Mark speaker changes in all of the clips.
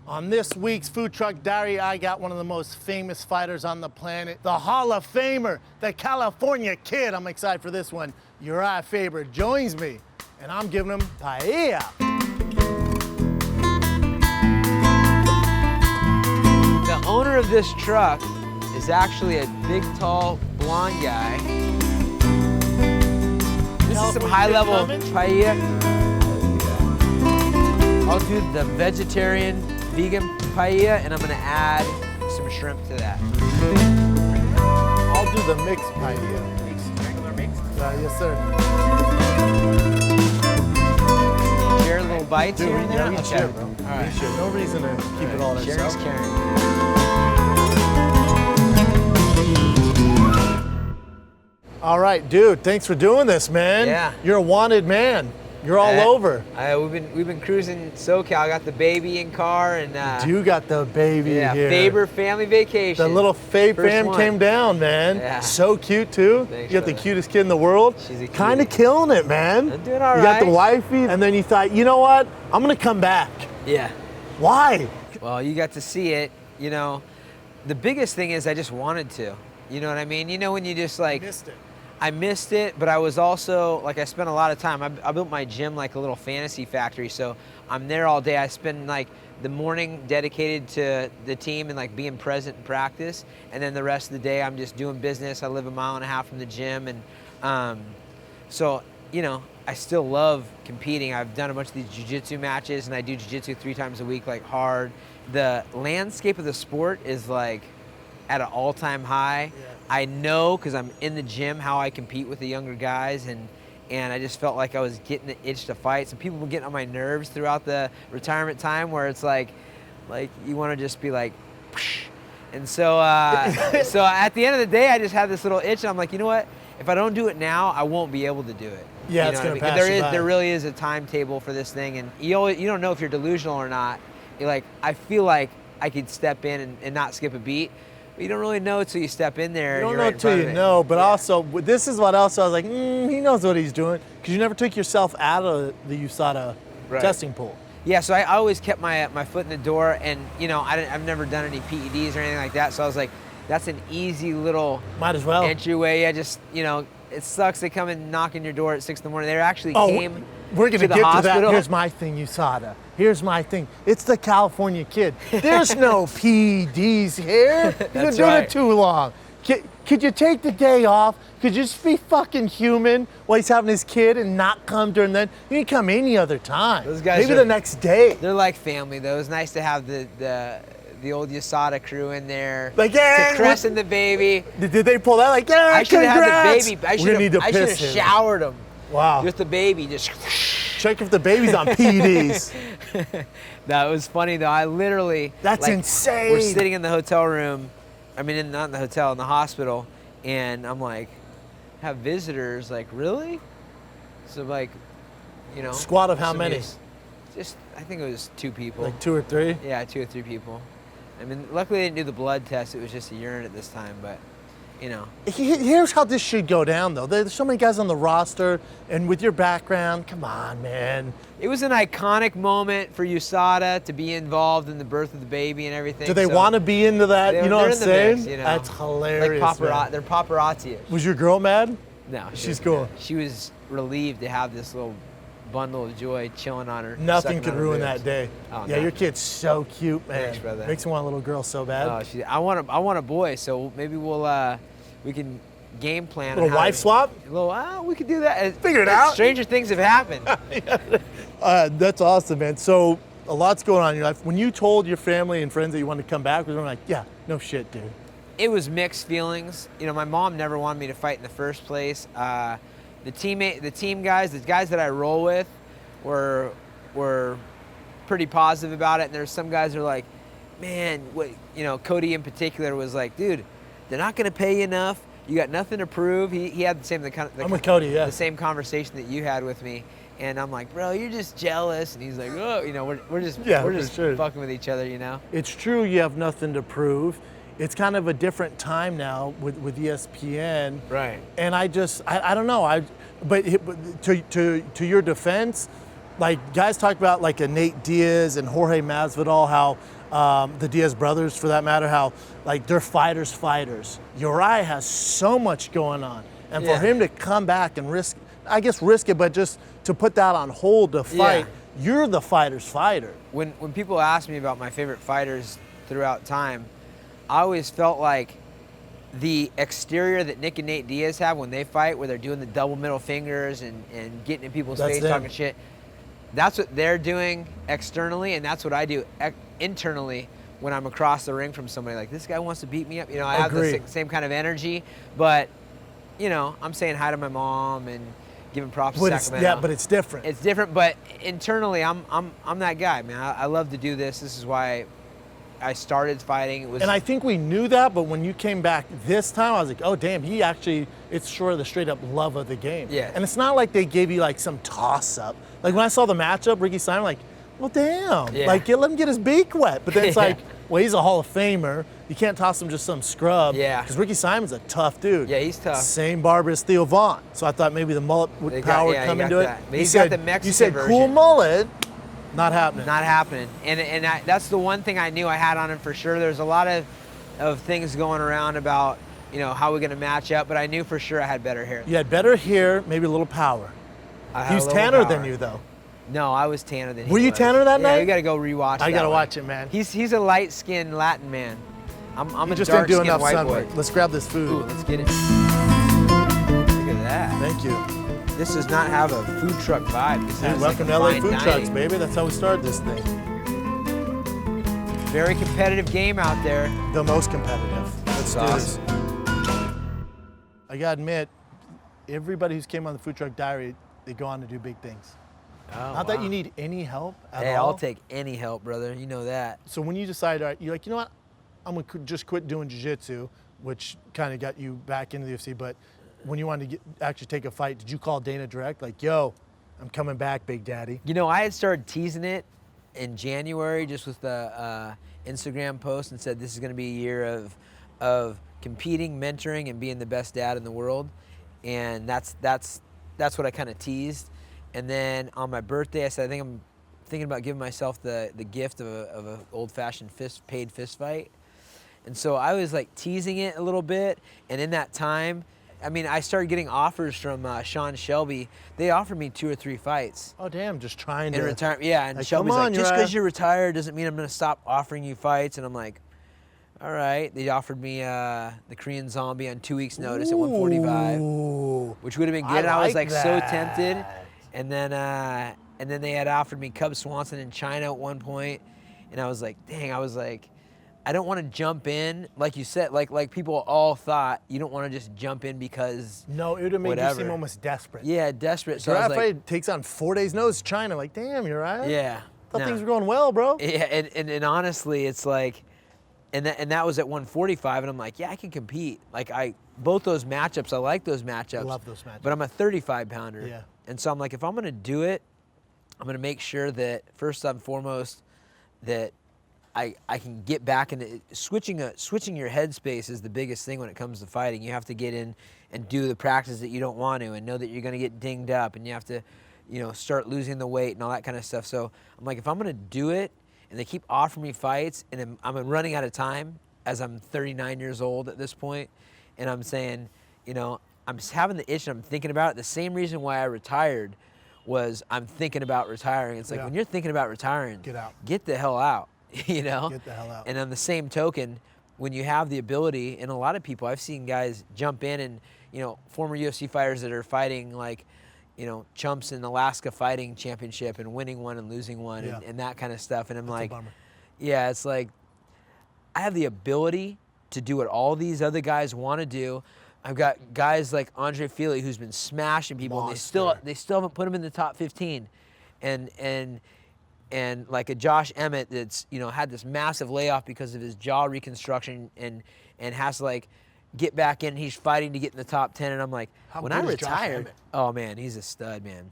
Speaker 1: On this week's Food Truck Diary, I got one of the most famous fighters on the planet, the Hall of Famer, the California Kid. I'm excited for this one. Urijah Faber joins me, and I'm giving him paella.
Speaker 2: The owner of this truck is actually a big, tall, blonde guy. This is some high-level paella. I'll do the vegetarian, vegan paella, and I'm gonna add some shrimp to that.
Speaker 1: I'll do the mixed paella.
Speaker 2: Regular mix?
Speaker 1: Yes, sir.
Speaker 2: Share little bites here and there?
Speaker 1: Yeah,
Speaker 2: Okay.
Speaker 1: share, bro.
Speaker 2: All right.
Speaker 1: Share. No reason to keep it all to
Speaker 2: Sharing's
Speaker 1: yourself.
Speaker 2: caring.
Speaker 1: All right, dude, thanks for doing this, man.
Speaker 2: Yeah.
Speaker 1: You're a wanted man. You're all over.
Speaker 2: We've been cruising SoCal. I got the baby in car and
Speaker 1: You got the baby
Speaker 2: yeah,
Speaker 1: here.
Speaker 2: Faber family vacation.
Speaker 1: The little Faye
Speaker 2: First
Speaker 1: fam
Speaker 2: one.
Speaker 1: came down, man.
Speaker 2: Yeah.
Speaker 1: So cute, too.
Speaker 2: Thanks,
Speaker 1: You got the
Speaker 2: brother.
Speaker 1: cutest kid in the world.
Speaker 2: She's a
Speaker 1: Kind of
Speaker 2: cutie.
Speaker 1: killing it, man.
Speaker 2: I'm doing all
Speaker 1: You got the
Speaker 2: right.
Speaker 1: wifey, and then you thought, you know what? I'm going to come back.
Speaker 2: Yeah.
Speaker 1: Why?
Speaker 2: Well, you got to see it. You know, the biggest thing is I just wanted to. You know what I mean? You know when you just like...
Speaker 1: Missed it.
Speaker 2: I missed it, but I was also, like I spent a lot of time. I built my gym like a little fantasy factory, so I'm there all day. I spend like the morning dedicated to the team and like being present in practice, and then the rest of the day I'm just doing business. I live a mile and a half from the gym, and so, you know, I still love competing. I've done a bunch of these jiu-jitsu matches, and I do jiu-jitsu 3 times a week, like hard. The landscape of the sport is like at an all-time high.
Speaker 1: Yeah.
Speaker 2: I know because I'm in the gym how I compete with the younger guys, and I just felt like I was getting the itch to fight. Some people were getting on my nerves throughout the retirement time, where it's like you want to just be like, psh. And so so at the end of the day, I just had this little itch, and I'm like, you know what? If I don't do it now, I won't be able to do it.
Speaker 1: Yeah,
Speaker 2: You
Speaker 1: it's
Speaker 2: know
Speaker 1: gonna
Speaker 2: what I mean?
Speaker 1: pass you by.
Speaker 2: There really is a timetable for this thing, and you don't know if you're delusional or not. You're like, I feel like I could step in and not skip a beat. But you don't really know until you step in there.
Speaker 1: You don't
Speaker 2: and
Speaker 1: know
Speaker 2: you're right in
Speaker 1: till
Speaker 2: front
Speaker 1: you
Speaker 2: of it.
Speaker 1: know, but
Speaker 2: Yeah.
Speaker 1: also, this is what else I was like, he knows what he's doing, because you never took yourself out of the USADA
Speaker 2: Right.
Speaker 1: testing pool.
Speaker 2: Yeah, so I always kept my foot in the door, and you know, I've never done any PEDs or anything like that, so I was like, that's an easy little
Speaker 1: Might as well.
Speaker 2: entryway. I just, you know, it sucks they come and knock on your door at 6 in the morning. They actually
Speaker 1: Oh,
Speaker 2: came
Speaker 1: we're going
Speaker 2: to
Speaker 1: to
Speaker 2: the
Speaker 1: get to
Speaker 2: hospital.
Speaker 1: that. Here's my thing, USADA. Here's my thing. It's the California Kid. There's no PEDs here. You've been
Speaker 2: That's
Speaker 1: doing
Speaker 2: right.
Speaker 1: it too long. Could you take the day off? Could you just be fucking human while he's having his kid and not come during then? You can come any other time.
Speaker 2: Those guys
Speaker 1: Maybe
Speaker 2: are-
Speaker 1: the next day.
Speaker 2: They're like family, though. It was nice to have the old USADA crew in there.
Speaker 1: Like, yeah,
Speaker 2: to crescent the baby.
Speaker 1: Did they pull that? Like, yeah,
Speaker 2: I should have had
Speaker 1: congrats.
Speaker 2: the baby. I
Speaker 1: We're gonna need
Speaker 2: should
Speaker 1: to
Speaker 2: have
Speaker 1: piss him.
Speaker 2: showered him.
Speaker 1: Wow.
Speaker 2: Just the baby, just.
Speaker 1: Check if the baby's on PEDs.
Speaker 2: That was funny though. I literally.
Speaker 1: That's insane.
Speaker 2: We're sitting in the hotel room. I mean, not in the hotel, in the hospital, and I'm like, have visitors? Like, really? So like, you know.
Speaker 1: Squad of how
Speaker 2: some
Speaker 1: many?
Speaker 2: Just, I think it was 2 people.
Speaker 1: Like 2 or 3?
Speaker 2: Yeah, 2 or 3 people. I mean, luckily they didn't do the blood test. It was just a urine at this time, but, you know.
Speaker 1: Here's how this should go down, though. There's so many guys on the roster, and with your background, come on, man.
Speaker 2: It was an iconic moment for USADA to be involved in the birth of the baby and everything.
Speaker 1: Do they
Speaker 2: so
Speaker 1: want to be into that?
Speaker 2: they're-
Speaker 1: You know
Speaker 2: they're
Speaker 1: what I'm
Speaker 2: in the
Speaker 1: saying?
Speaker 2: mix, you know.
Speaker 1: That's hilarious.
Speaker 2: Like
Speaker 1: man.
Speaker 2: they're paparazzi.
Speaker 1: Was your girl mad?
Speaker 2: No,
Speaker 1: She's
Speaker 2: she wasn't
Speaker 1: cool.
Speaker 2: mad. She was relieved to have this little bundle of joy chilling on her.
Speaker 1: Nothing
Speaker 2: sucking
Speaker 1: could
Speaker 2: on her
Speaker 1: ruin
Speaker 2: boobs.
Speaker 1: that day.
Speaker 2: Oh,
Speaker 1: Yeah, your
Speaker 2: nothing.
Speaker 1: kid's so cute, man.
Speaker 2: Thanks, brother.
Speaker 1: Makes me want a little girl so bad.
Speaker 2: Oh, I want a boy, so maybe we can game plan. on
Speaker 1: Little
Speaker 2: how
Speaker 1: wife
Speaker 2: to-
Speaker 1: swap?
Speaker 2: We could do that.
Speaker 1: Figure it out.
Speaker 2: Stranger things have happened.
Speaker 1: That's awesome, man. So a lot's going on in your life. When you told your family and friends that you wanted to come back, was like, yeah, no shit, dude.
Speaker 2: It was mixed feelings. You know, my mom never wanted me to fight in the first place. The team guys, the guys that I roll with, were pretty positive about it. And there's some guys that are like, man, what, you know, Cody in particular was like, dude, they're not going to pay you enough. You got nothing to prove. He had
Speaker 1: I'm with Cody, yeah.
Speaker 2: the same conversation that you had with me. And I'm like, bro, you're just jealous. And he's like, oh, you know, we're just
Speaker 1: sure.
Speaker 2: fucking with each other, you know.
Speaker 1: It's true you have nothing to prove. It's kind of a different time now with ESPN.
Speaker 2: Right.
Speaker 1: And I don't know. But to your defense, like guys talk about like a Nate Diaz and Jorge Masvidal, how the Diaz brothers, for that matter, how like they're fighters. Urijah has so much going on, and for him to come back and risk it, but just to put that on hold to fight, you're the fighter's fighter.
Speaker 2: When people ask me about my favorite fighters throughout time, I always felt like the exterior that Nick and Nate Diaz have when they fight, where they're doing the double middle fingers and getting in people's face, talking shit, that's what they're doing externally, and that's what I do internally when I'm across the ring from somebody. Like, this guy wants to beat me up. You know, I have the same kind of energy, but, you know, I'm saying hi to my mom and giving props to Sacramento.
Speaker 1: But it's different.
Speaker 2: It's different, but internally, I'm that guy, man. I love to do this. This is why I started fighting.
Speaker 1: And I think we knew that, but when you came back this time, I was like, oh, damn, it's sort of the straight up love of the game.
Speaker 2: Yeah.
Speaker 1: And it's not like they gave you like some toss up. Like when I saw the matchup, Ricky Simon, like, well, damn.
Speaker 2: Yeah.
Speaker 1: Like, let him get his beak wet. But then it's like, well, he's a Hall of Famer. You can't toss him just some scrub.
Speaker 2: Yeah.
Speaker 1: Because Ricky Simon's a tough dude.
Speaker 2: Yeah, he's tough.
Speaker 1: Same barber as Theo Vaughn. So I thought maybe the mullet power would come into it.
Speaker 2: But he's got the Mexican
Speaker 1: You said
Speaker 2: version.
Speaker 1: Cool mullet. Not happening.
Speaker 2: Not happening. And that's the one thing I knew I had on him for sure. There's a lot of things going around about, you know, how we're going to match up, but I knew for sure I had better hair.
Speaker 1: You had better hair, maybe a little power. He was tanner than you, though.
Speaker 2: No, I was tanner than he was.
Speaker 1: Were you tanner that night?
Speaker 2: Yeah, you got to go rewatch
Speaker 1: I got to watch it, man.
Speaker 2: He's a light-skinned Latin man. I'm a
Speaker 1: just didn't do
Speaker 2: dark-skinned
Speaker 1: enough
Speaker 2: white
Speaker 1: sunlight.
Speaker 2: boy.
Speaker 1: Let's grab this food.
Speaker 2: Ooh, let's get it. Look at that.
Speaker 1: Thank you.
Speaker 2: This does not have a food truck vibe. This has
Speaker 1: welcome
Speaker 2: like
Speaker 1: to LA
Speaker 2: fine
Speaker 1: food
Speaker 2: dining.
Speaker 1: trucks, baby. That's how we started this thing.
Speaker 2: Very competitive game out there.
Speaker 1: The most competitive. Let's do this. I gotta admit, everybody who's came on the Food Truck Diary, they go on to do big things.
Speaker 2: Oh,
Speaker 1: Not that you need any help at all.
Speaker 2: Hey, I'll take any help, brother. You know that.
Speaker 1: So when you decide, all right, you're like, you know what? I'm gonna just quit doing jiu-jitsu, which kind of got you back into the UFC, but when you wanted to actually take a fight, did you call Dana direct? Like, yo, I'm coming back, Big Daddy.
Speaker 2: You know, I had started teasing it in January just with the Instagram post and said this is going to be a year of competing, mentoring, and being the best dad in the world. And that's what I kind of teased. And then on my birthday, I said I think I'm thinking about giving myself the gift of a old-fashioned paid fist fight. And so I was like teasing it a little bit. And in that time, I mean, I started getting offers from Sean Shelby. They offered me 2 or 3 fights.
Speaker 1: Oh, damn, just trying to.
Speaker 2: In retirement, yeah. And
Speaker 1: like,
Speaker 2: Shelby's
Speaker 1: come on,
Speaker 2: like, just
Speaker 1: Urijah.
Speaker 2: because you're retired doesn't mean I'm going to stop offering you fights. And I'm like, all right. They offered me the Korean Zombie on 2 weeks' notice at 145,
Speaker 1: Ooh.
Speaker 2: which would have been good. I was like so
Speaker 1: that.
Speaker 2: tempted. And then they had offered me Cub Swanson in China at one point, and I was like, dang. I was like, I don't want to jump in, like you said, like people all thought. You don't want to just jump in because
Speaker 1: No, it would have made you seem almost desperate.
Speaker 2: Yeah, desperate. So
Speaker 1: So
Speaker 2: I was
Speaker 1: that
Speaker 2: like,
Speaker 1: fight takes on 4 days' notice. China, like, damn, you're right.
Speaker 2: yeah.
Speaker 1: Thought
Speaker 2: no.
Speaker 1: things were going well, bro.
Speaker 2: Yeah, and honestly, it's like, and that was at 145, and I'm like, yeah, I can compete. Like both those matchups, I like those matchups.
Speaker 1: I love those matchups.
Speaker 2: But I'm a 35 pounder.
Speaker 1: Yeah.
Speaker 2: And so I'm like, if I'm gonna do it, I'm gonna make sure that first and foremost that I can get back into switching your headspace is the biggest thing when it comes to fighting. You have to get in and do the practice that you don't want to, and know that you're gonna get dinged up, and you have to, you know, start losing the weight and all that kind of stuff. So I'm like, if I'm gonna do it, and they keep offering me fights, and I'm running out of time as I'm 39 years old at this point, and I'm saying, you know, I'm just having the itch and I'm thinking about it. The same reason why I retired was I'm thinking about retiring. It's like, when you're thinking about retiring,
Speaker 1: Get out.
Speaker 2: Get the hell out, you know?
Speaker 1: Get the hell out.
Speaker 2: And on the same token, when you have the ability, and a lot of people, I've seen guys jump in and, you know, former UFC fighters that are fighting like, you know, chumps in Alaska Fighting Championship and winning one and losing one and that kind of stuff. And I'm like, yeah, it's like, I have the ability to do what all these other guys want to do. I've got guys like Andre Fili who's been smashing people, and they still haven't put him in the top 15, and like a Josh Emmett that's, you know, had this massive layoff because of his jaw reconstruction and has to like get back in. He's fighting to get in the top 10, and I'm like, when I retired, oh man, he's a stud, man.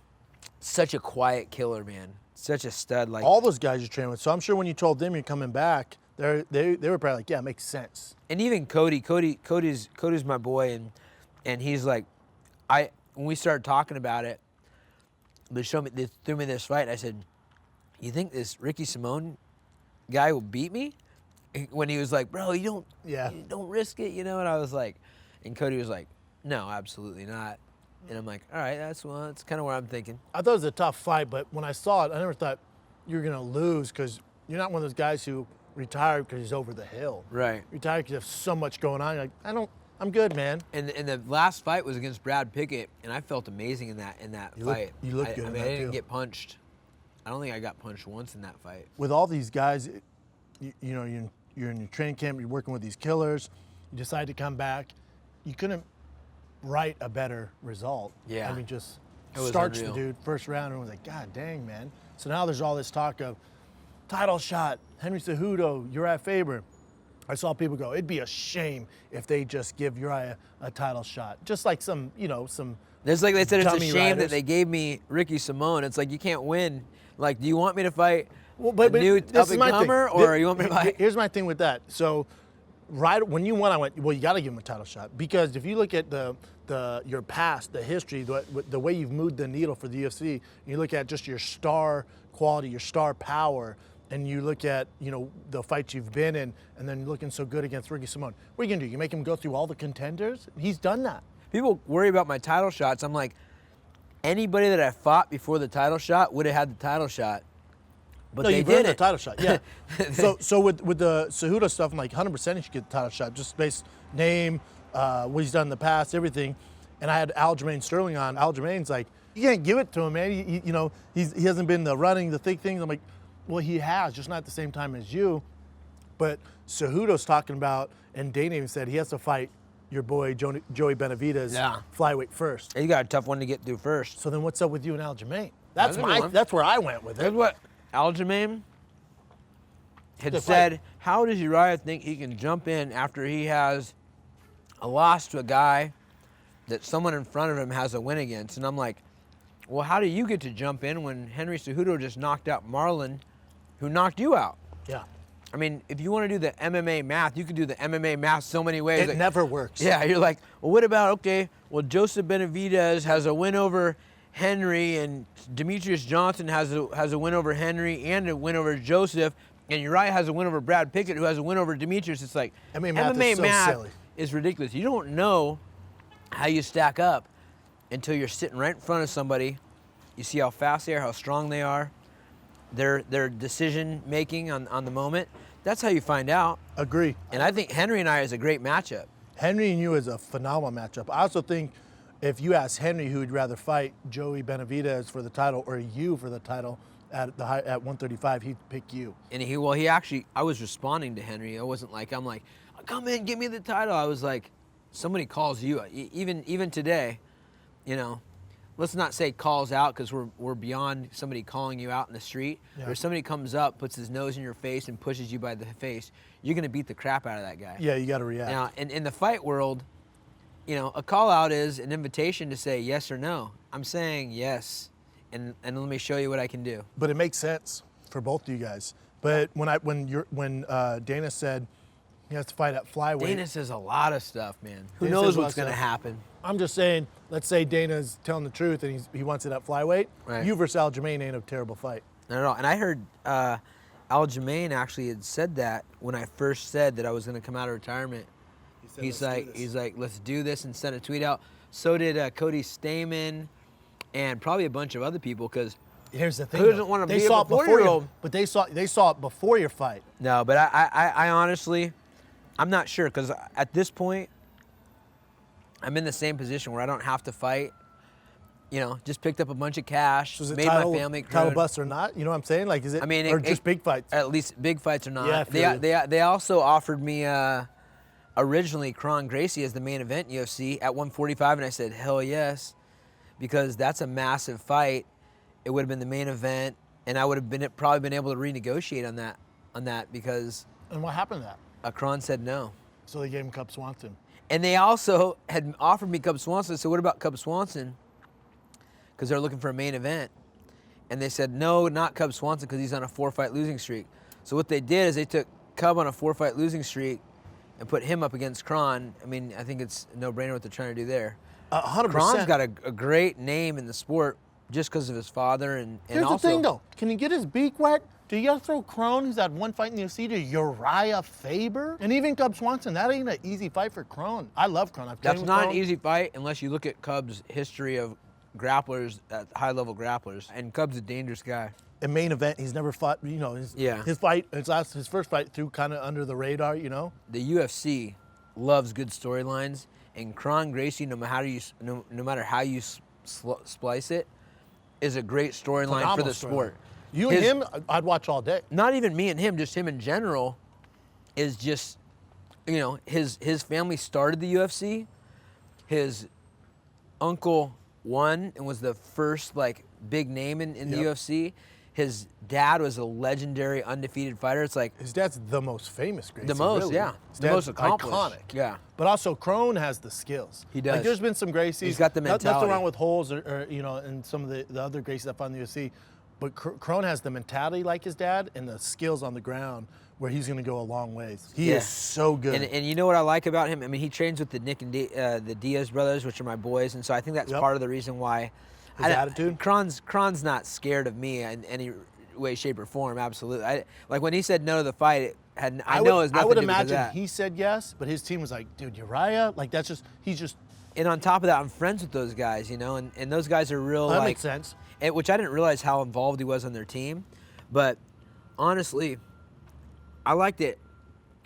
Speaker 2: Such a quiet killer, man. Such a stud. Like
Speaker 1: all those guys you train with. So I'm sure when you told them you're coming back, they were probably like, yeah, it makes sense.
Speaker 2: And even Cody's my boy, and he's like, when we started talking about it, They threw me this fight. And I said, "You think this Ricky Simone guy will beat me?" When he was like, "Bro, you don't risk it," you know. And I was like, and Cody was like, "No, absolutely not." And I'm like, "All right, that's kind of where I'm thinking."
Speaker 1: I thought it was a tough fight, but when I saw it, I never thought you were gonna lose because you're not one of those guys who retired because he's over the hill.
Speaker 2: Right.
Speaker 1: Retired because you have so much going on. You're like, I'm good, man.
Speaker 2: And the last fight was against Brad Pickett, and I felt amazing in that fight.
Speaker 1: You look good.
Speaker 2: I
Speaker 1: in
Speaker 2: mean,
Speaker 1: that
Speaker 2: I didn't
Speaker 1: too.
Speaker 2: get punched. I don't think I got punched once in that fight.
Speaker 1: With all these guys, you're in your training camp. You're working with these killers. You decide to come back. You couldn't write a better result.
Speaker 2: Yeah.
Speaker 1: I mean, just
Speaker 2: It was
Speaker 1: starts
Speaker 2: unreal.
Speaker 1: the dude first round, and was like, God dang, man. So now there's all this talk of title shot, Henry Cejudo, Urijah Faber. I saw people go, it'd be a shame if they just give Urijah a title shot. Just like some.
Speaker 2: There's like they said, it's a
Speaker 1: dummy
Speaker 2: shame that
Speaker 1: riders.
Speaker 2: they gave me Ricky Simone. It's like you can't win. Like, do you want me to fight
Speaker 1: But
Speaker 2: a new
Speaker 1: this is my thing.
Speaker 2: up-and-comer, or you want me to fight?
Speaker 1: Here's my thing with that. So, right when you won, I went, well, you got to give him a title shot because if you look at your past, the history, the way you've moved the needle for the UFC, you look at just your star quality, your star power, and you look at the fights you've been in, and then looking so good against Ricky Simone. What are you gonna do? You make him go through all the contenders? He's done that.
Speaker 2: People worry about my title shots. I'm like, anybody that I fought before the title shot would have had the title shot. But
Speaker 1: No,
Speaker 2: they
Speaker 1: you've earned
Speaker 2: didn't.
Speaker 1: the title shot, yeah. so with the Cejudo stuff, I'm like 100% he should get the title shot, just based name, what he's done in the past, everything. And I had Aljamain Sterling on. Aljamain's like, you can't give it to him, man. He hasn't been the running, the thick things. I'm like, well, he has, just not at the same time as you. But Cejudo's talking about, and Dana even said he has to fight your boy Joey Benavidez flyweight first.
Speaker 2: You got a tough one to get through first.
Speaker 1: So then what's up with you and Aljamain?
Speaker 2: That's a good one.
Speaker 1: That's where I went with it.
Speaker 2: That's what Aljamain had
Speaker 1: Good
Speaker 2: said.
Speaker 1: fight.
Speaker 2: How does Urijah think he can jump in after he has a loss to a guy that someone in front of him has a win against? And I'm like, well, how do you get to jump in when Henry Cejudo just knocked out Marlon, who knocked you out?
Speaker 1: Yeah.
Speaker 2: I mean, if you want to do the MMA math, you could do the MMA math so many ways.
Speaker 1: It never works.
Speaker 2: Yeah, you're like, well, what about, okay, well, Joseph Benavidez has a win over Henry, and Demetrius Johnson has a win over Henry and a win over Joseph, and Urijah has a win over Brad Pickett, who has a win over Demetrius. It's like,
Speaker 1: MMA math is so silly.
Speaker 2: is ridiculous. You don't know how you stack up until you're sitting right in front of somebody. You see how fast they are, how strong they are, their decision making on the moment. That's how you find out.
Speaker 1: Agree.
Speaker 2: And I think Henry and I is a great matchup.
Speaker 1: Henry and you is a phenomenal matchup. I also think if you ask Henry who would rather fight, Joey Benavidez for the title or you for the title at 135, he'd pick you.
Speaker 2: And I was responding to Henry. I'm like, come in, give me the title. I was like, somebody calls you, even today, let's not say calls out because we're beyond somebody calling you out in the street.
Speaker 1: Yeah.
Speaker 2: Or if somebody comes up, puts his nose in your face and pushes you by the face, you're going to beat the crap out of that guy.
Speaker 1: Yeah, you got to react.
Speaker 2: Now, in the fight world, a call out is an invitation to say yes or no. I'm saying yes, and let me show you what I can do.
Speaker 1: But it makes sense for both of you guys. But when Dana said he has to fight at flyweight,
Speaker 2: Dana says a lot of stuff, man. Who
Speaker 1: Dana
Speaker 2: knows
Speaker 1: says a lot
Speaker 2: what's
Speaker 1: of
Speaker 2: going to
Speaker 1: stuff.
Speaker 2: happen?
Speaker 1: I'm just saying, let's say Dana's telling the truth and he wants it at flyweight.
Speaker 2: Right.
Speaker 1: You versus Aljamain ain't a terrible fight.
Speaker 2: Not at all. And I heard Aljamain actually had said that when I first said that I was going to come out of retirement. He's like, let's do this, and sent a tweet out. So did Cody Stamen and probably a bunch of other people, because
Speaker 1: Here's the thing.
Speaker 2: who doesn't want to
Speaker 1: they
Speaker 2: be a
Speaker 1: saw it before
Speaker 2: 40-year-old?
Speaker 1: But they saw it before your fight.
Speaker 2: No, but I honestly, I'm not sure, because at this point, I'm in the same position where I don't have to fight. Just picked up a bunch of cash,
Speaker 1: So is it
Speaker 2: made
Speaker 1: title,
Speaker 2: my family
Speaker 1: title
Speaker 2: good.
Speaker 1: bust or not? You know what I'm saying? Like, is it?
Speaker 2: I mean,
Speaker 1: or just big fights?
Speaker 2: At least big fights or not.
Speaker 1: Yeah, I feel you.
Speaker 2: They also offered me originally Kron Gracie as the main event in UFC at 145, and I said hell yes, because that's a massive fight. It would have been the main event, and I would have probably been able to renegotiate on that because
Speaker 1: And what happened to that?
Speaker 2: Kron said no.
Speaker 1: So they gave him Cub Swanson.
Speaker 2: And they also had offered me Cub Swanson. So what about Cub Swanson? Because they're looking for a main event. And they said, no, not Cub Swanson, because he's on a 4-fight losing streak. So what they did is they took Cub on a 4-fight losing streak and put him up against Kron. I mean, I think it's a no-brainer what they're trying to do there.
Speaker 1: 100%.
Speaker 2: Kron's got a great name in the sport. just because of his father and
Speaker 1: Here's
Speaker 2: also.
Speaker 1: the thing, though. Can he get his beak wet? Do you got to throw Crone, who's had one fight in the UFC, to Urijah Faber? And even Cub Swanson, that ain't an easy fight for Crone. I love Crone.
Speaker 2: That's not an easy fight unless you look at Cub's history of grapplers, high-level grapplers. And Cub's a dangerous guy.
Speaker 1: In main event, he's never fought, you know, his fight, his first fight threw kind of under the radar, you know?
Speaker 2: The UFC loves good storylines, and Kron Gracie, no matter how you splice it, is a great storyline for the sport.
Speaker 1: You and him, I'd watch all day.
Speaker 2: Not even me and him, just him in general, is just, you know, his family started the UFC. His uncle won and was the first, like, big name in the UFC. His dad was a legendary undefeated fighter. It's like
Speaker 1: his dad's the most famous Gracie.
Speaker 2: The most,
Speaker 1: really.
Speaker 2: yeah. The most accomplished.
Speaker 1: Iconic.
Speaker 2: Yeah.
Speaker 1: But also Crone has the skills.
Speaker 2: He does.
Speaker 1: Like there's been some Gracies.
Speaker 2: He's got the mentality.
Speaker 1: Nothing wrong with Holes or you know, and some of the other Gracies that fought in the UFC. But Crone has the mentality like his dad and the skills on the ground where he's going to go a long ways. He is so good.
Speaker 2: And you know what I like about him? I mean, he trains with the Nick and the Diaz brothers, which are my boys, and so I think that's part of the reason why.
Speaker 1: His attitude?
Speaker 2: Kron's not scared of me in any way, shape, or form. Absolutely. Like when he said no to the fight, I know it has nothing to do with that.
Speaker 1: I would imagine he said yes, but his team was like, dude, Urijah, like he's just.
Speaker 2: And on top of that, I'm friends with those guys, you know, and those guys are real.
Speaker 1: That makes sense.
Speaker 2: Which I didn't realize how involved he was on their team, but honestly, I liked it.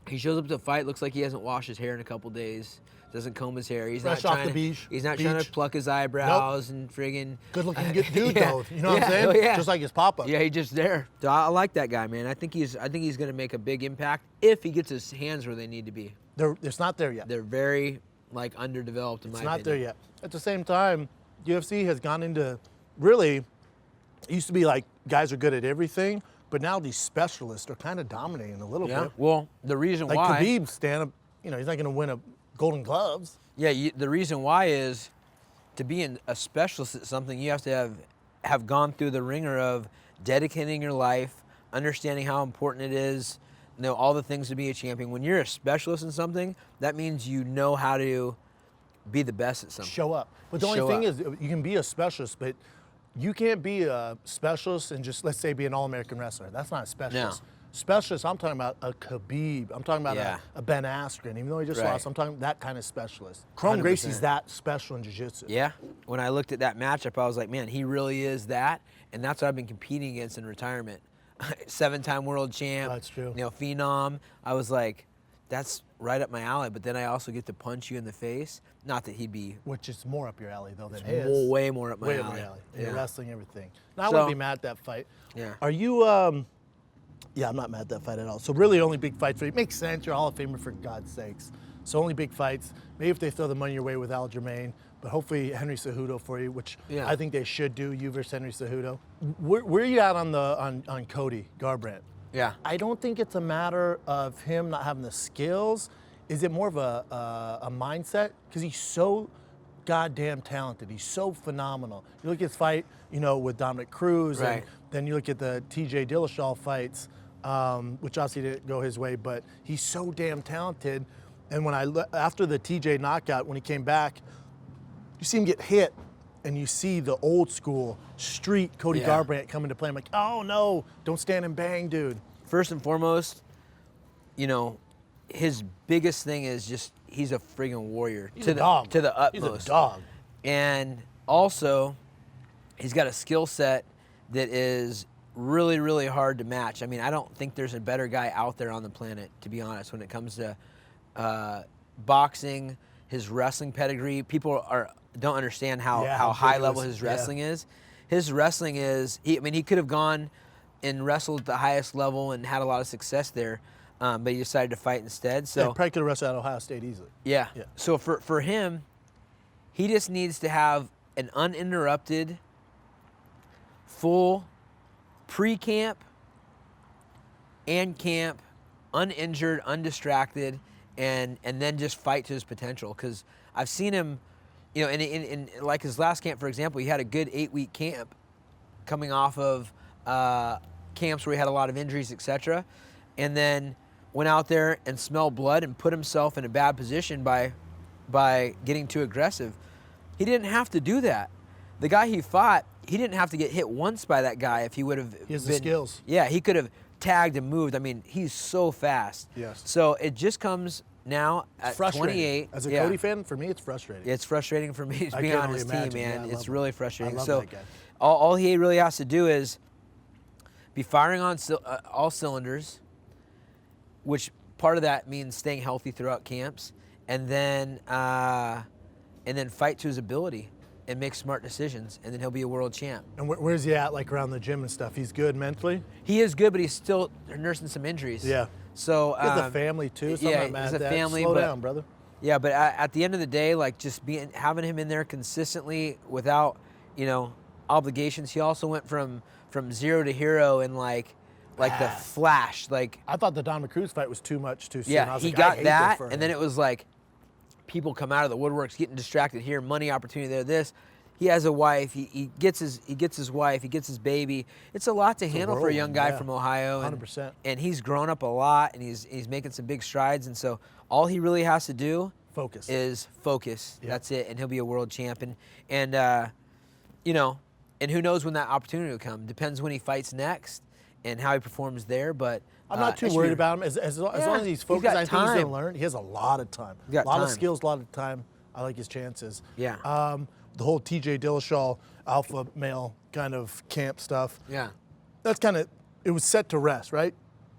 Speaker 2: He shows up to the fight, looks like he hasn't washed his hair in a couple days. Doesn't comb his hair. He's
Speaker 1: fresh
Speaker 2: not
Speaker 1: off
Speaker 2: trying
Speaker 1: the beach.
Speaker 2: He's not trying to pluck his eyebrows and friggin'
Speaker 1: good-looking dude though. You know what I'm saying?
Speaker 2: Yeah.
Speaker 1: Just like his papa.
Speaker 2: Yeah, he's just there. So I like that guy, man. I think he's going to make a big impact if he gets his hands where they need to be.
Speaker 1: It's not there yet.
Speaker 2: They're very underdeveloped in my opinion.
Speaker 1: It's not there yet. At the same time, UFC has gone into really. It used to be like guys are good at everything, but now these specialists are kind of dominating a little bit.
Speaker 2: Well, the reason
Speaker 1: why.
Speaker 2: Like
Speaker 1: Khabib stand up, you know, he's not going to win a Golden Gloves.
Speaker 2: Yeah, the reason why is to be a specialist at something, you have to have gone through the ringer of dedicating your life, understanding how important it is, know all the things to be a champion. When you're a specialist in something, that means you know how to be the best at something.
Speaker 1: Show up. But the only thing is, you can be a specialist, but you can't be a specialist and just, let's say, be an All-American wrestler. That's not a specialist.
Speaker 2: No.
Speaker 1: Specialist, I'm talking about a Khabib. I'm talking about a Ben Askren. Even though he just lost, I'm talking that kind of specialist. Kron Gracie's that special in jiu-jitsu.
Speaker 2: Yeah. When I looked at that matchup, I was like, man, he really is that. And that's what I've been competing against in retirement. 7-time world champ.
Speaker 1: That's true.
Speaker 2: You know, phenom. I was like, that's right up my alley. But then I also get to punch you in the face. Not that he'd be.
Speaker 1: Which is more up your alley, though, than his.
Speaker 2: Way more up my alley.
Speaker 1: Way up your alley.
Speaker 2: Yeah.
Speaker 1: Wrestling, everything. Now, I wouldn't be mad at that fight.
Speaker 2: Yeah.
Speaker 1: Are you, yeah, I'm not mad at that fight at all. So really only big fight for you. Makes sense. You're a Hall of Famer, for God's sakes. So only big fights. Maybe if they throw the money your way with Aljamain, but hopefully Henry Cejudo for you, which I think they should do, you versus Henry Cejudo. Where are you at on Cody Garbrandt?
Speaker 2: Yeah.
Speaker 1: I don't think it's a matter of him not having the skills. Is it more of a mindset? Because he's so goddamn talented. He's so phenomenal. You look at his fight, you know, with Dominic Cruz, and then you look at the TJ Dillashaw fights, which obviously didn't go his way, but he's so damn talented. And when after the TJ knockout, when he came back, you see him get hit, and you see the old school street Cody Garbrandt come into play. I'm like, oh no, don't stand and bang, dude.
Speaker 2: First and foremost, you know, his biggest thing is just he's a friggin' warrior to the utmost.
Speaker 1: He's a dog.
Speaker 2: And also, he's got a skill set that is really, really hard to match. I mean, I don't think there's a better guy out there on the planet, to be honest, when it comes to boxing, his wrestling pedigree. People don't understand how high level his wrestling is. His wrestling is, he could have gone and wrestled at the highest level and had a lot of success there, but he decided to fight instead. So
Speaker 1: probably could have wrestled at Ohio State easily.
Speaker 2: Yeah. So for him, he just needs to have an uninterrupted, full pre-camp and camp, uninjured, undistracted, and then just fight to his potential. Because I've seen him, you know, in like his last camp, for example, he had a good 8-week camp coming off of camps where he had a lot of injuries, etc., and then went out there and smelled blood and put himself in a bad position by getting too aggressive. He didn't have to do that. The guy he fought, he didn't have to get hit once by that guy if he would have.
Speaker 1: He has the skills.
Speaker 2: Yeah, he could have tagged and moved. I mean, he's so fast.
Speaker 1: Yes.
Speaker 2: So it just comes now at 28.
Speaker 1: As a Cody fan, for me, it's frustrating.
Speaker 2: It's frustrating for me to be on his team, man.
Speaker 1: Yeah,
Speaker 2: it's really frustrating.
Speaker 1: I love
Speaker 2: So
Speaker 1: that guy.
Speaker 2: all he really has to do is be firing on all cylinders, which part of that means staying healthy throughout camps, and then fight to his ability and make smart decisions, and then he'll be a world champ.
Speaker 1: And where's he at, like around the gym and stuff? He's good mentally?
Speaker 2: He is good, but he's still nursing some injuries.
Speaker 1: Yeah.
Speaker 2: So
Speaker 1: he has a family too, so I'm not mad at that.
Speaker 2: Family,
Speaker 1: Slow down, brother.
Speaker 2: Yeah, but at the end of the day, like just having him in there consistently without, obligations. He also went from 0 to hero in like the flash. Like
Speaker 1: I thought the Don McCruz fight was too much too soon.
Speaker 2: Yeah, he got that, and then it was like people come out of the woodworks getting distracted here, money opportunity there, this. He has a wife. He gets his wife. He gets his baby. It's a lot to handle for a young guy from Ohio.
Speaker 1: 100%.
Speaker 2: And he's grown up a lot, and he's making some big strides. And so all he really has to do is focus.
Speaker 1: Yeah.
Speaker 2: That's it, and he'll be a world champion. And and who knows when that opportunity will come? Depends when he fights next and how he performs there. But
Speaker 1: I'm not too worried about him as long as he's focused. I think he's going to learn. He has a lot of time. A lot of skills, a lot of time. I like his chances.
Speaker 2: Yeah.
Speaker 1: The whole TJ Dillashaw alpha male kind of camp stuff.
Speaker 2: Yeah.
Speaker 1: That's it was set to rest, right?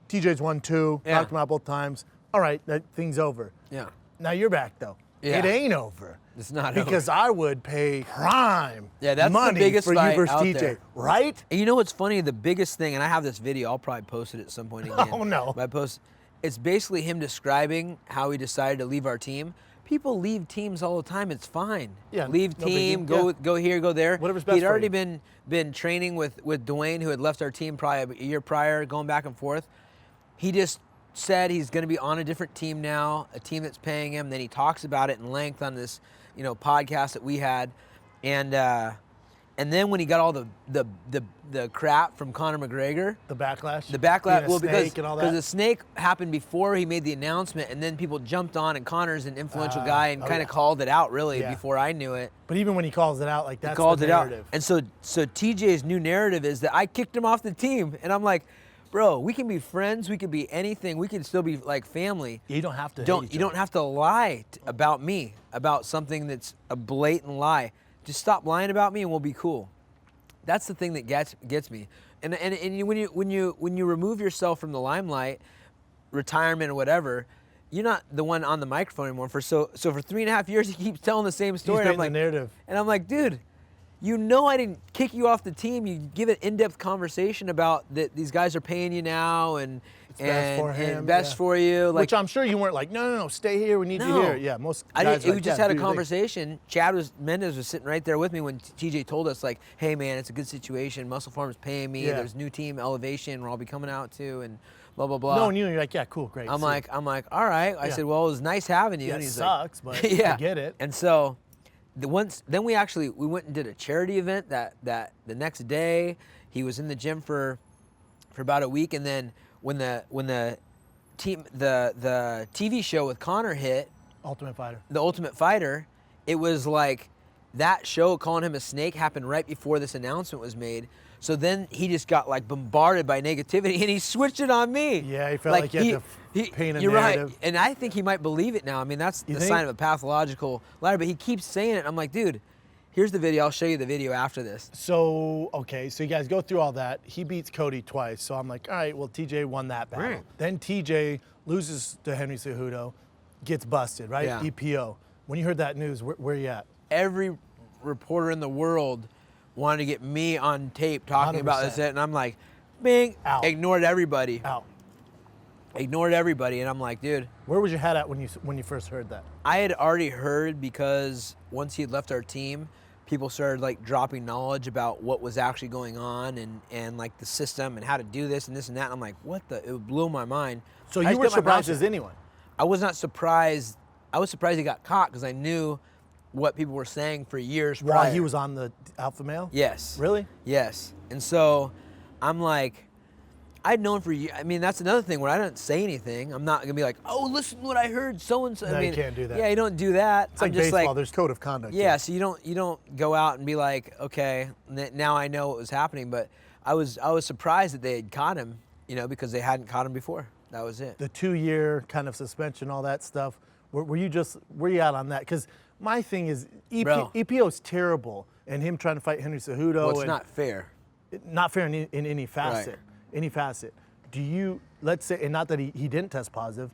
Speaker 1: TJ's 1-2, knocked him out both times. All right, that thing's over.
Speaker 2: Yeah.
Speaker 1: Now you're back though.
Speaker 2: Yeah.
Speaker 1: It ain't over.
Speaker 2: It's not
Speaker 1: because
Speaker 2: over.
Speaker 1: I would pay prime
Speaker 2: that's
Speaker 1: money
Speaker 2: the biggest
Speaker 1: for
Speaker 2: fight
Speaker 1: you versus
Speaker 2: out
Speaker 1: TJ,
Speaker 2: there.
Speaker 1: right?
Speaker 2: And you know what's funny? The biggest thing, and I have this video. I'll probably post it at some point again.
Speaker 1: Oh no!
Speaker 2: But I post. It's basically him describing how he decided to leave our team. People leave teams all the time. It's fine.
Speaker 1: Yeah,
Speaker 2: leave team, go here, go there.
Speaker 1: Whatever's best
Speaker 2: He'd already
Speaker 1: for you.
Speaker 2: been training with Dwayne, who had left our team probably a year prior, going back and forth. He just said he's going to be on a different team now, a team that's paying him. Then he talks about it in length on this, podcast that we had, and then when he got all the crap from Conor McGregor,
Speaker 1: the backlash,
Speaker 2: because the snake happened before he made the announcement, and then people jumped on, and Conor's an influential guy and kind of called it out really before I knew it.
Speaker 1: But even when he calls it out, like that's
Speaker 2: the
Speaker 1: narrative.
Speaker 2: And so TJ's new narrative is that I kicked him off the team, and I'm like, bro, we can be friends, we can be anything, we can still be like family.
Speaker 1: You don't have to.
Speaker 2: You don't have to lie about me, about something that's a blatant lie. Just stop lying about me, and we'll be cool. That's the thing that gets me. And when you remove yourself from the limelight, retirement or whatever, you're not the one on the microphone anymore. So for 3.5 years, he keeps telling the same story.
Speaker 1: He's the narrative.
Speaker 2: And I'm like, dude, I didn't kick you off the team. You give an in-depth conversation about that these guys are paying you now and best for you.
Speaker 1: Which I'm sure you weren't like, no, stay here. We need you here. Yeah, most guys
Speaker 2: we just had a conversation. Mendez was sitting right there with me when TJ told us, like, hey, man, it's a good situation. Muscle Farm's paying me. There's new team elevation. We'll all be coming out too, and blah, blah, blah.
Speaker 1: No, and you're like, yeah, cool, great.
Speaker 2: I'm like, all right. I said, well, it was nice having you.
Speaker 1: Yeah,
Speaker 2: and he's
Speaker 1: sucks,
Speaker 2: like,
Speaker 1: but I get it.
Speaker 2: And so then we went and did a charity event that the next day. He was in the gym for about a week, and then when the TV show with Conor hit, The Ultimate Fighter, it was like that show calling him a snake happened right before this announcement was made. So then he just got like bombarded by negativity, and he switched it on me.
Speaker 1: Yeah, he felt like he had to paint a
Speaker 2: you're
Speaker 1: narrative.
Speaker 2: Right, and I think he might believe it now. I mean, that's the sign of a pathological liar. But he keeps saying it. I'm like, dude, here's the video. I'll show you the video after this.
Speaker 1: So you guys go through all that. He beats Cody twice. So I'm like, all right, well, TJ won that battle.
Speaker 2: Right.
Speaker 1: Then TJ loses to Henry Cejudo, gets busted, right?
Speaker 2: Yeah.
Speaker 1: EPO. When you heard that news, where you at?
Speaker 2: Every reporter in the world wanted to get me on tape talking
Speaker 1: 100%.
Speaker 2: about this, and I'm like, bing,
Speaker 1: out.
Speaker 2: Ignored everybody.
Speaker 1: Out.
Speaker 2: Ignored everybody, and I'm like, dude.
Speaker 1: Where was your head at when you first heard that?
Speaker 2: I had already heard, because once he had left our team, people started like dropping knowledge about what was actually going on and like the system and how to do this and this and that. And I'm like, it blew my mind.
Speaker 1: So you were surprised as anyone?
Speaker 2: I was not surprised. I was surprised he got caught, because I knew what people were saying for years prior.
Speaker 1: While he was on the alpha male?
Speaker 2: Yes.
Speaker 1: Really?
Speaker 2: Yes. And so I'm like, I'd known for years. I mean, that's another thing where I don't say anything. I'm not gonna be like, oh, listen to what I heard, so and so.
Speaker 1: No,
Speaker 2: I mean,
Speaker 1: you can't do that.
Speaker 2: Yeah, you don't do that.
Speaker 1: It's like baseball. There's code of conduct.
Speaker 2: Yeah, so you don't go out and be like, okay, now I know what was happening. But I was surprised that they had caught him, because they hadn't caught him before. That was it.
Speaker 1: The 2-year kind of suspension, all that stuff. Were you out on that? Because my thing is, EPO's terrible, and him trying to fight Henry Cejudo.
Speaker 2: Well, it's not fair.
Speaker 1: Not fair in any facet.
Speaker 2: Right.
Speaker 1: Any facet. Do you, let's say, and not that he didn't test positive,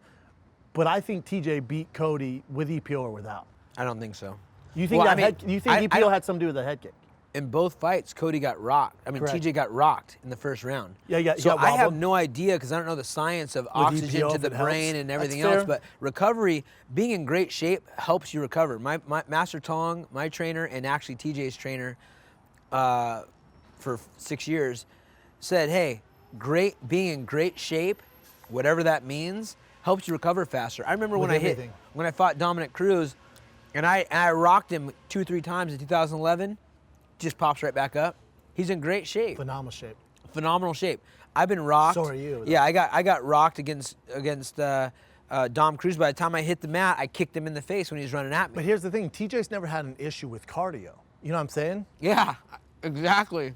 Speaker 1: but I think TJ beat Cody with EPO or without.
Speaker 2: I don't think so.
Speaker 1: You think EPO had something to do with the head kick?
Speaker 2: In both fights, Cody got rocked. I mean,
Speaker 1: Correct.
Speaker 2: TJ got rocked in the first round.
Speaker 1: Yeah,
Speaker 2: so I have
Speaker 1: wobbled.
Speaker 2: no idea because I don't know the science of oxygen
Speaker 1: EPO,
Speaker 2: to
Speaker 1: if
Speaker 2: the
Speaker 1: it
Speaker 2: brain
Speaker 1: helps.
Speaker 2: and everything
Speaker 1: That's
Speaker 2: else.
Speaker 1: fair.
Speaker 2: But recovery, being in great shape helps you recover. My Master Tong, my trainer, and actually TJ's trainer for 6 years said, hey, being in great shape, whatever that means, helps you recover faster. I remember when I fought Dominic Cruz, and I rocked him 2-3 times in 2011. Just pops right back up. He's in great shape.
Speaker 1: Phenomenal shape.
Speaker 2: Phenomenal shape. I've been rocked.
Speaker 1: So are you.
Speaker 2: Yeah, I got rocked against Dom Cruz. By the time I hit the mat, I kicked him in the face when he was running at me.
Speaker 1: But here's the thing, TJ's never had an issue with cardio. You know what I'm saying?
Speaker 2: Yeah, exactly.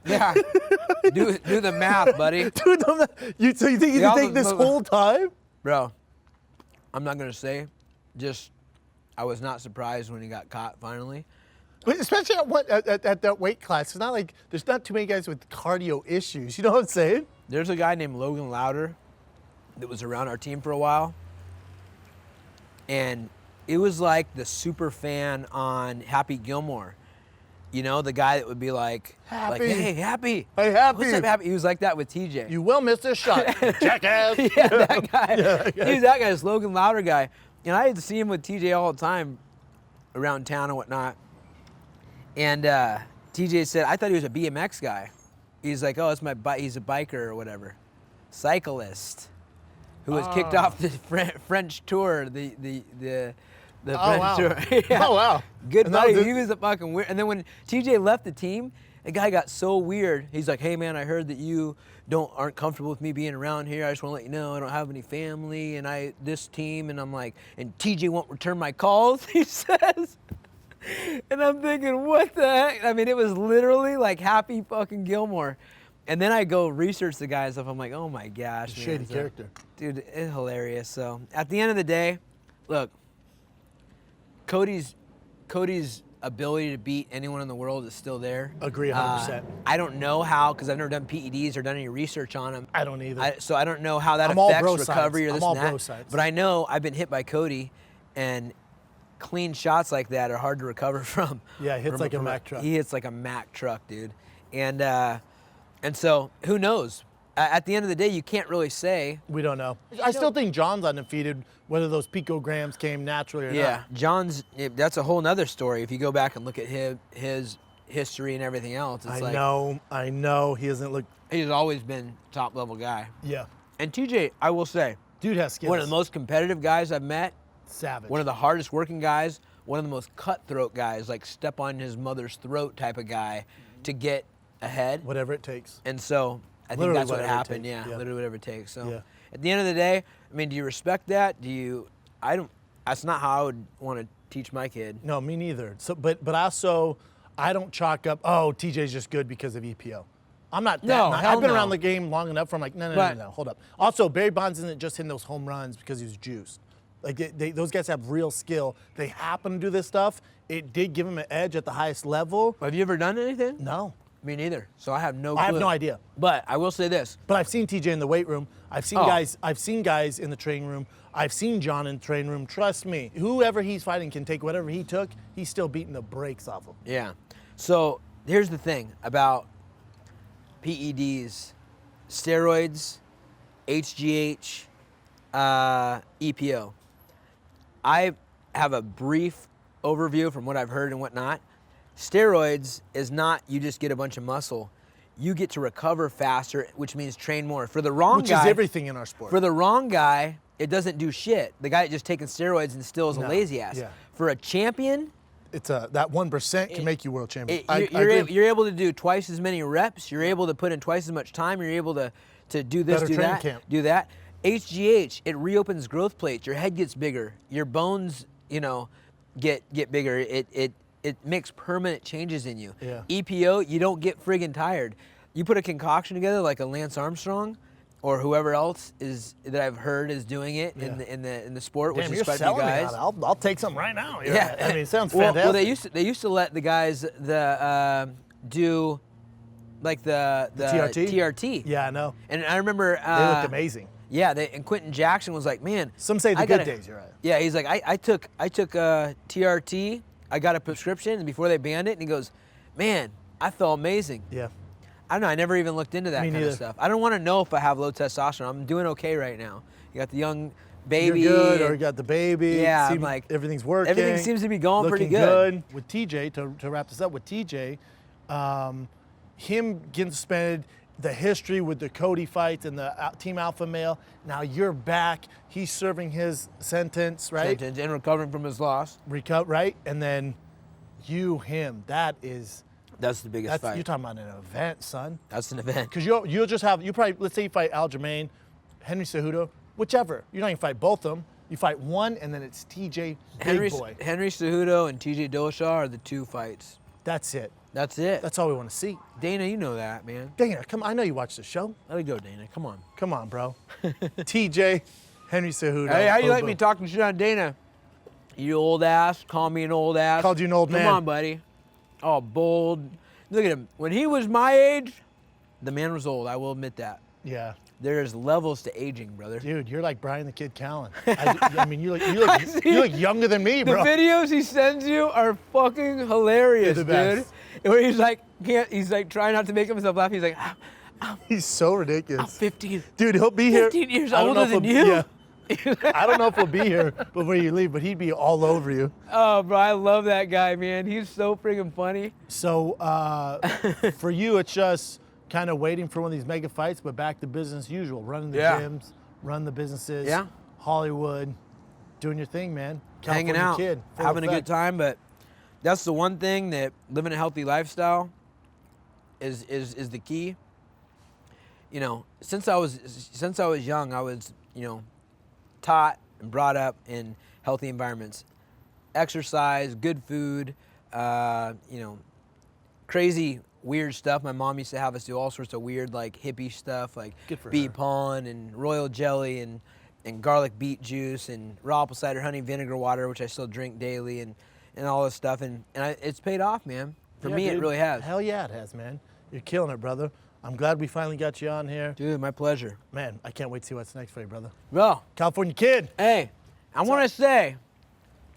Speaker 2: Yeah. Do the math, buddy.
Speaker 1: Do the math. So you think you can take this whole time?
Speaker 2: Bro, I'm not gonna say. Just I was not surprised when he got caught finally.
Speaker 1: Especially at that weight class. It's not like there's not too many guys with cardio issues. You know what I'm saying?
Speaker 2: There's a guy named Logan Louder that was around our team for a while. And it was like the super fan on Happy Gilmore. The guy that would be like, hey, Happy.
Speaker 1: Hey, Happy.
Speaker 2: What's up, Happy? He was like that with TJ.
Speaker 1: You will miss this shot, jackass.
Speaker 2: Yeah, that guy.
Speaker 1: Yeah.
Speaker 2: He was that guy, this Logan Louder guy. And I had to see him with TJ all the time around town and whatnot. And TJ said, I thought he was a BMX guy. He's like, oh, it's my he's a biker or whatever. Cyclist who was kicked off the French tour, the French tour. Yeah.
Speaker 1: Oh, wow.
Speaker 2: Good buddy. He was a fucking weird. And then when TJ left the team, the guy got so weird. He's like, hey, man, I heard that you aren't comfortable with me being around here. I just want to let you know I don't have any family and this team. And I'm like, and TJ won't return my calls, he says. And I'm thinking, what the heck? I mean, it was literally like Happy fucking Gilmore. And then I go research the guy and stuff. I'm like, oh my gosh.
Speaker 1: Shady character.
Speaker 2: Dude, it's hilarious. So at the end of the day, look, Cody's ability to beat anyone in the world is still there.
Speaker 1: Agree 100%.
Speaker 2: I don't know how, because I've never done PEDs or done any research on them.
Speaker 1: I don't either.
Speaker 2: So I don't know how that
Speaker 1: I'm all
Speaker 2: affects
Speaker 1: bro
Speaker 2: recovery
Speaker 1: sides.
Speaker 2: or this
Speaker 1: I'm all
Speaker 2: and that.
Speaker 1: bro sides.
Speaker 2: But I know I've been hit by Cody, and clean shots like that are hard to recover from.
Speaker 1: Yeah, he hits like a Mack truck.
Speaker 2: He hits like a Mack truck, dude. And so who knows? At the end of the day, you can't really say.
Speaker 1: We don't know. I still think John's undefeated, whether those picograms came naturally or not.
Speaker 2: Yeah, John's, that's a whole nother story. If you go back and look at his history and everything else, it's
Speaker 1: I know. He doesn't look.
Speaker 2: He's always been top level guy.
Speaker 1: Yeah.
Speaker 2: And TJ, I will say,
Speaker 1: dude has skills.
Speaker 2: One of the most competitive guys I've met.
Speaker 1: Savage.
Speaker 2: One of the hardest working guys. One of the most cutthroat guys, like step on his mother's throat type of guy to get ahead.
Speaker 1: Whatever it takes.
Speaker 2: And so I think
Speaker 1: Literally
Speaker 2: that's what
Speaker 1: whatever it
Speaker 2: happened.
Speaker 1: takes.
Speaker 2: Yeah,
Speaker 1: Yeah.
Speaker 2: literally whatever it takes. So
Speaker 1: Yeah.
Speaker 2: at the end of the day, I mean, do you respect that? That's not how I would want to teach my kid.
Speaker 1: No, me neither. So, but also, I don't chalk up, oh, TJ's just good because of EPO. I'm not that.
Speaker 2: No,
Speaker 1: I've been
Speaker 2: no.
Speaker 1: around the game long enough where I'm like, no, hold up. Also, Barry Bonds isn't just hitting those home runs because he was juiced. Like, those guys have real skill. They happen to do this stuff. It did give him an edge at the highest level.
Speaker 2: Have you ever done anything?
Speaker 1: No.
Speaker 2: Me neither. So I have no clue.
Speaker 1: I have no idea.
Speaker 2: But I will say this.
Speaker 1: But I've seen TJ in the weight room. I've seen guys in the training room. I've seen John in the training room. Trust me, whoever he's fighting can take whatever he took. He's still beating the brakes off him.
Speaker 2: Yeah. So here's the thing about PEDs, steroids, HGH, EPO. I have a brief overview from what I've heard and whatnot. Steroids is not you just get a bunch of muscle. You get to recover faster, which means train more. For the wrong guy,
Speaker 1: which is everything in our sport.
Speaker 2: For the wrong guy, it doesn't do shit. The guy just taking steroids and still is a lazy ass.
Speaker 1: Yeah.
Speaker 2: For a champion,
Speaker 1: it's that 1% can make you world champion.
Speaker 2: You're able to do twice as many reps. You're able to put in twice as much time. You're able to do this,
Speaker 1: Better
Speaker 2: do
Speaker 1: training
Speaker 2: that,
Speaker 1: camp.
Speaker 2: do that. HGH, it reopens growth plates. Your head gets bigger. Your bones, get bigger. It makes permanent changes in you.
Speaker 1: Yeah.
Speaker 2: EPO, you don't get friggin' tired. You put a concoction together like a Lance Armstrong, or whoever else is that I've heard is doing it in the sport, which
Speaker 1: Damn,
Speaker 2: is
Speaker 1: you're
Speaker 2: quite a few
Speaker 1: selling me
Speaker 2: guys.
Speaker 1: on it. I'll take some right now.
Speaker 2: Yeah,
Speaker 1: I mean, it sounds
Speaker 2: well,
Speaker 1: fantastic.
Speaker 2: Well, they used to let the guys do like the TRT.
Speaker 1: Yeah, I know.
Speaker 2: And I remember
Speaker 1: They look amazing.
Speaker 2: Yeah, and Quentin Jackson was like, man.
Speaker 1: Some say the good days, you're right.
Speaker 2: Yeah, he's like, I took TRT. I got a prescription, and before they banned it, and he goes, man, I felt amazing.
Speaker 1: Yeah.
Speaker 2: I don't know. I never even looked into that kind of stuff. I don't want to know if I have low testosterone. I'm doing okay right now. You got the young baby.
Speaker 1: You're good, or you got the baby.
Speaker 2: Yeah, I'm like,
Speaker 1: everything's working.
Speaker 2: Everything seems to be going pretty
Speaker 1: looking
Speaker 2: good.
Speaker 1: With TJ, to wrap this up with TJ, him getting suspended, the history with the Cody fights and the Team Alpha Male. Now you're back. He's serving his sentence, right?
Speaker 2: Sentence and recovering from his loss.
Speaker 1: Right? And then him.
Speaker 2: That's the biggest fight.
Speaker 1: You're talking about an event, son.
Speaker 2: That's an event.
Speaker 1: Because you'll probably, let's say you fight Aljamain, Henry Cejudo, whichever. You're not even fight both of them. You fight one, and then it's TJ, big boy.
Speaker 2: Henry Cejudo and TJ Dillashaw are the two fights.
Speaker 1: That's it.
Speaker 2: That's it.
Speaker 1: That's all we want to see.
Speaker 2: Dana, you know that, man.
Speaker 1: Dana, come on. I know you watch the show.
Speaker 2: Let it go, Dana. Come on.
Speaker 1: Come on, bro. TJ, Henry Cejudo.
Speaker 2: Hey, how you like me talking shit on Dana? You old ass. Call me an old ass.
Speaker 1: Called you an old man.
Speaker 2: Come on, buddy. Oh, bold. Look at him. When he was my age, the man was old. I will admit that.
Speaker 1: Yeah.
Speaker 2: There's levels to aging, brother.
Speaker 1: Dude, you're like Brian the Kid Callen. I mean, you look younger than me, bro.
Speaker 2: The videos he sends you are fucking hilarious,
Speaker 1: They're the
Speaker 2: dude.
Speaker 1: best.
Speaker 2: Where he's like trying not to make himself laugh. He's like,
Speaker 1: He's so ridiculous.
Speaker 2: I'm 15.
Speaker 1: Dude, he'll be here.
Speaker 2: 15 years
Speaker 1: I don't know
Speaker 2: older
Speaker 1: if
Speaker 2: than you?
Speaker 1: Yeah. I don't know if he'll be here before you leave, but he'd be all over you.
Speaker 2: Oh, bro, I love that guy, man. He's so freaking funny.
Speaker 1: So for you, it's just kind of waiting for one of these mega fights, but back to business as usual. Running the gyms, run the businesses, Hollywood, doing your thing, man.
Speaker 2: Hanging out,
Speaker 1: kid,
Speaker 2: having a good time. But that's the one thing that living a healthy lifestyle is the key. You know, since I was young, I was, taught and brought up in healthy environments. Exercise, good food, crazy weird stuff. My mom used to have us do all sorts of weird, like hippie stuff, like bee pollen and royal jelly and garlic beet juice and raw apple cider honey vinegar water, which I still drink daily, and all this stuff. And it's paid off, man. For me,
Speaker 1: dude,
Speaker 2: it really has.
Speaker 1: Hell yeah, it has, man. You're killing it, brother. I'm glad we finally got you on here.
Speaker 2: Dude, my pleasure.
Speaker 1: Man, I can't wait to see what's next for you, brother.
Speaker 2: Well,
Speaker 1: California Kid.
Speaker 2: Hey, I want to say,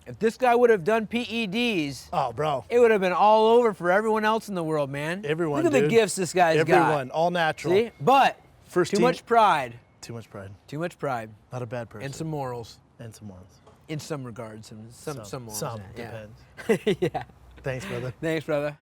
Speaker 2: if this guy would have done PEDs,
Speaker 1: oh, bro,
Speaker 2: it would have been all over for everyone else in the world, man.
Speaker 1: Everyone,
Speaker 2: Look at the gifts this guy's got.
Speaker 1: Everyone, all natural.
Speaker 2: See? But
Speaker 1: First
Speaker 2: too
Speaker 1: team.
Speaker 2: much pride.
Speaker 1: Too much pride.
Speaker 2: Too much pride.
Speaker 1: Not a bad person.
Speaker 2: And some morals.
Speaker 1: And some morals.
Speaker 2: In some regards, some morals.
Speaker 1: Some
Speaker 2: yeah.
Speaker 1: depends.
Speaker 2: Yeah.
Speaker 1: Thanks, brother.
Speaker 2: Thanks, brother.